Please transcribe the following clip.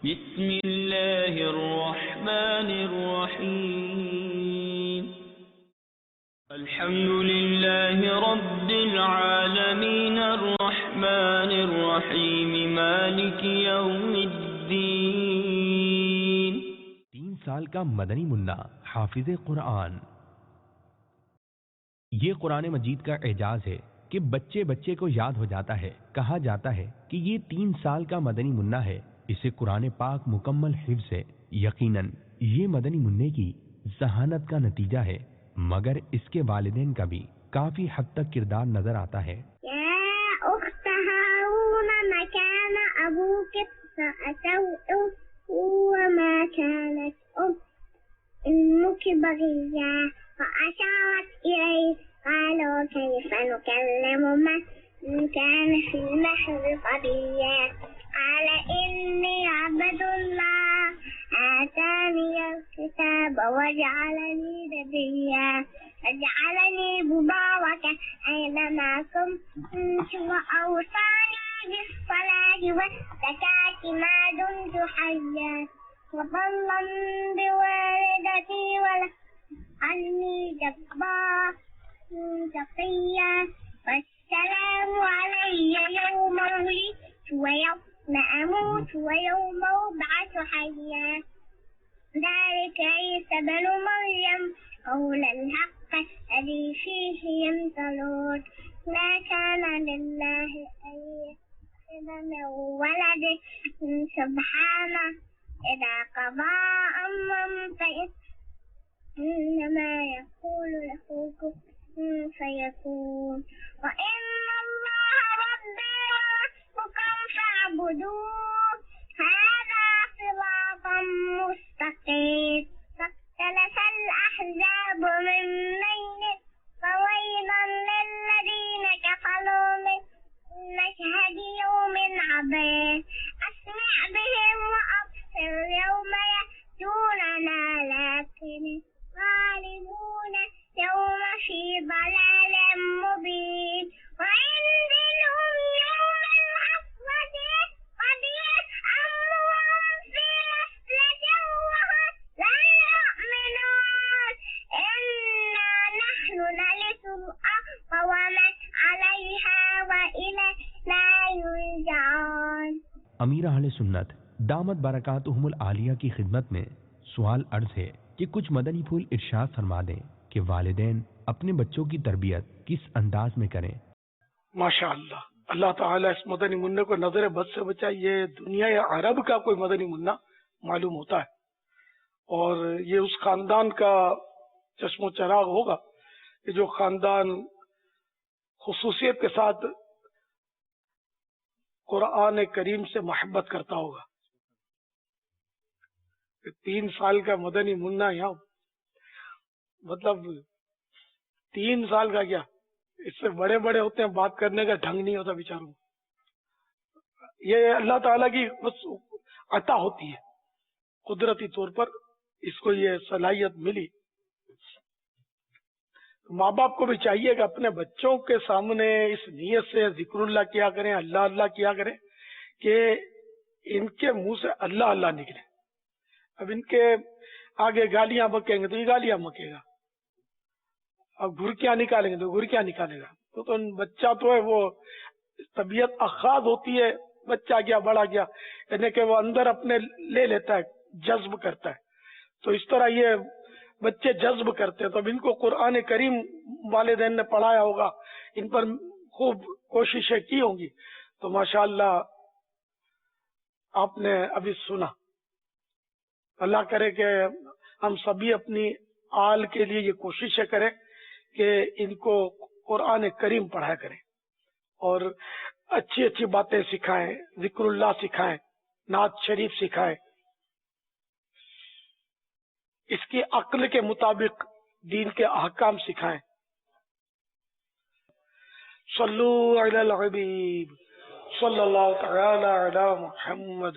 بسم اللہ الرحمن الرحیم الحمد للہ رب العالمین الرحمن الرحیم مالک یوم الدین۔ 3 سال کا مدنی منا حافظ قرآن۔ یہ قرآن مجید کا اعجاز ہے کہ بچے بچے کو یاد ہو جاتا ہے۔ کہا جاتا ہے کہ یہ 3 سال کا مدنی منا ہے، اسے قرآن پاک مکمل حفظ ہے۔ یقیناً یہ مدنی منع کی ذہانت کا نتیجہ ہے، مگر اس کے والدین کا بھی کافی حد تک کردار نظر آتا ہے۔ یا اخت ہارون ما کان ابوک سوء وما كانت امك بغيا فأشارت إليه قالوا كيف نكلم من كان في المهد صبيا قال إني عبد الله آتاني الكتاب وجعلني نبيا وجعلني مباركا أينما كنت وأوصاني بالصلاة والزكاة ما دمت حيا وبرا بوالدتي ولم عني جبارا تقيا والسلام علي يوم ولدت ويوم أموت ويوم أبعث حيا ذلك عيسى بن مريم قول الحق الذي فيه يمترون ما كان لله أن يتخذ من ولد سبحانه إذا قضى أمرا فإنما يقول له كن فيكون وإن الله ربي وربكم فاعبدوه هذا صراط مستقيم فاختلف الأحزاب من بينهم فويل للذين كفروا من مشهد يوم عظيم أسمع بهم وأبصر يوم يأتوننا لكن الظالمون يوم في ضلال مبين وعندهم يوم الحسرة قضية أمرهم في غفلة وهم لا يؤمنون إنا نحن نرث الأرض ومن عليها وإلينا يرجعون۔ امیر اہل سنت دامت برکاتہم العالیہ کی خدمت میں سوال عرض ہے کہ کچھ مدنی پھول ارشاد فرما دیں کہ والدین اپنے بچوں کی تربیت کس انداز میں کریں۔ ماشاءاللہ، اللہ تعالیٰ اس مدنی منع کو نظر بد سے بچائے۔ یہ دنیا یا عرب کا کوئی مدنی منع معلوم ہوتا ہے، اور یہ اس خاندان کا چشم و چراغ ہوگا کہ جو خاندان خصوصیت کے ساتھ قرآن کریم سے محبت کرتا ہوگا۔ 3 سال کا مدنی منع یہاں، مطلب 3 سال کا کیا، اس سے بڑے بڑے ہوتے ہیں، بات کرنے کا ڈھنگ نہیں ہوتا بیچاروں۔ یہ اللہ تعالیٰ کی بس عطا ہوتی ہے، قدرتی طور پر اس کو یہ صلاحیت ملی۔ ماں باپ کو بھی چاہیے کہ اپنے بچوں کے سامنے اس نیت سے ذکر اللہ کیا کریں، اللہ اللہ کیا کریں کہ ان کے منہ سے اللہ اللہ نکلے۔ اب ان کے آگے گالیاں بکیں گے تو یہ گالیاں بکے گا، اب گھرکیاں نکالیں گے تو گھرکیاں نکالے گا۔ تو بچہ تو ہے وہ طبیعت اخاذ ہوتی ہے، بچہ گیا بڑا گیا، یعنی کہ وہ اندر اپنے لے لیتا ہے، جذب کرتا ہے۔ تو اس طرح یہ بچے جذب کرتے ہیں۔ تو اب ان کو قرآن کریم والدین نے پڑھایا ہوگا، ان پر خوب کوششیں کی ہوں گی، تو ماشاءاللہ آپ نے ابھی سنا۔ اللہ کرے کہ ہم سبھی اپنی آل کے لیے یہ کوششیں کریں کہ ان کو قرآن کریم پڑھایا کریں، اور اچھی اچھی باتیں سکھائیں، ذکر اللہ سکھائیں، نعت شریف سکھائیں، اس کی عقل کے مطابق دین کے احکام سکھائیں۔ صلو علی الحبیب صلی اللہ تعالی علی محمد۔